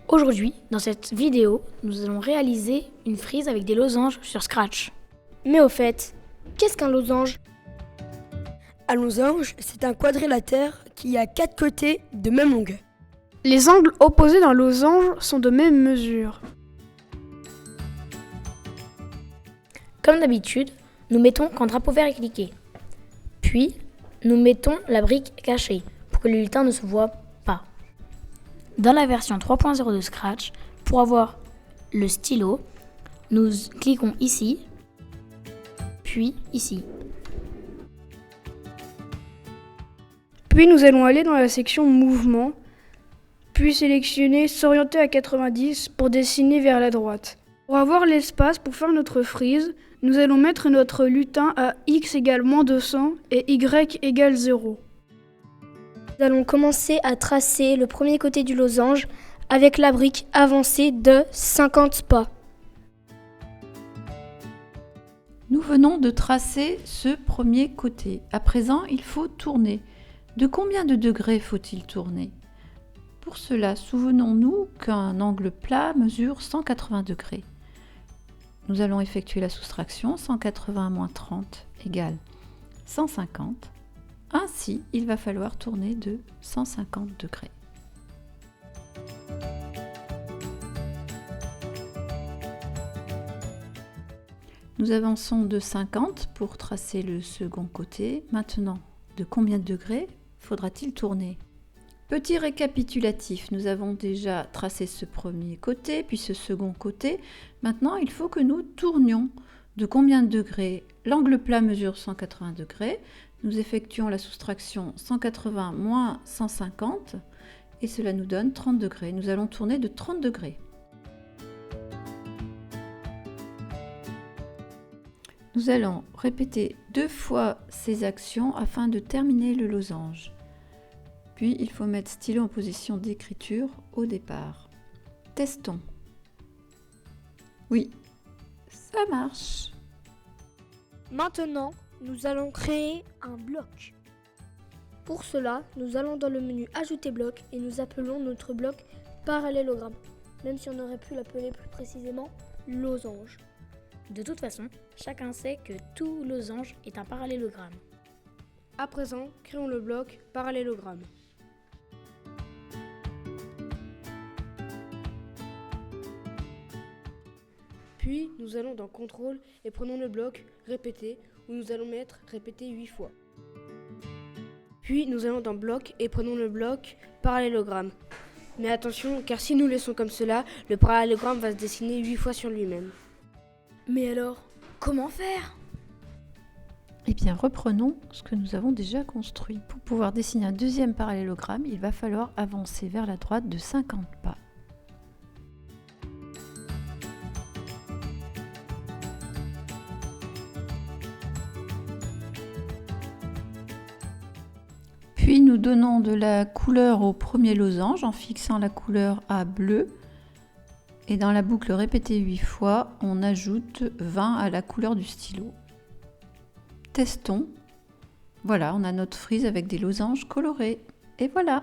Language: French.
Aujourd'hui, dans cette vidéo, nous allons réaliser une frise avec des losanges sur Scratch. Mais au fait, qu'est-ce qu'un losange? Un losange, c'est un quadrilatère qui a 4 côtés de même longueur. Les angles opposés d'un losange sont de même mesure. Comme d'habitude, nous mettons quand drapeau vert est cliqué. Puis, nous mettons la brique cachée pour que le lutin ne se voit pas. Dans la version 3.0 de Scratch, pour avoir le stylo, nous cliquons ici, puis ici. Puis nous allons aller dans la section mouvement, puis sélectionner s'orienter à 90 pour dessiner vers la droite. Pour avoir l'espace pour faire notre frise, nous allons mettre notre lutin à x égale moins 200 et y égale 0. Nous allons commencer à tracer le premier côté du losange avec la brique avancée de 50 pas. Nous venons de tracer ce premier côté. À présent, il faut tourner. De combien de degrés faut-il tourner? Pour cela, souvenons-nous qu'un angle plat mesure 180 degrés. Nous allons effectuer la soustraction. 180 moins 30 égale 150. Ainsi, il va falloir tourner de 150 degrés. Nous avançons de 50 pour tracer le second côté. Maintenant, de combien de degrés faudra-t-il tourner? Petit récapitulatif, nous avons déjà tracé ce premier côté, puis ce second côté. Maintenant, il faut que nous tournions. De combien de degrés? L'angle plat mesure 180 degrés. Nous effectuons la soustraction 180 moins 150 et cela nous donne 30 degrés. Nous allons tourner de 30 degrés. Nous allons répéter 2 fois ces actions afin de terminer le losange. Puis il faut mettre stylo en position d'écriture au départ. Testons. Oui, ça marche. Maintenant, nous allons créer un bloc. Pour cela, nous allons dans le menu Ajouter bloc et nous appelons notre bloc parallélogramme, même si on aurait pu l'appeler plus précisément losange. De toute façon, chacun sait que tout losange est un parallélogramme. À présent, créons le bloc parallélogramme. Puis, nous allons dans Contrôle et prenons le bloc Répéter, où nous allons mettre Répéter 8 fois. Puis, nous allons dans Bloc et prenons le bloc Parallélogramme. Mais attention, car si nous laissons comme cela, le parallélogramme va se dessiner 8 fois sur lui-même. Mais alors, comment faire? Eh bien, reprenons ce que nous avons déjà construit. Pour pouvoir dessiner un deuxième parallélogramme, il va falloir avancer vers la droite de 50 pas. Puis nous donnons de la couleur au premier losange en fixant la couleur à bleu. Et dans la boucle répétée 8 fois, on ajoute 20 à la couleur du stylo. Testons. Voilà, on a notre frise avec des losanges colorés. Et voilà!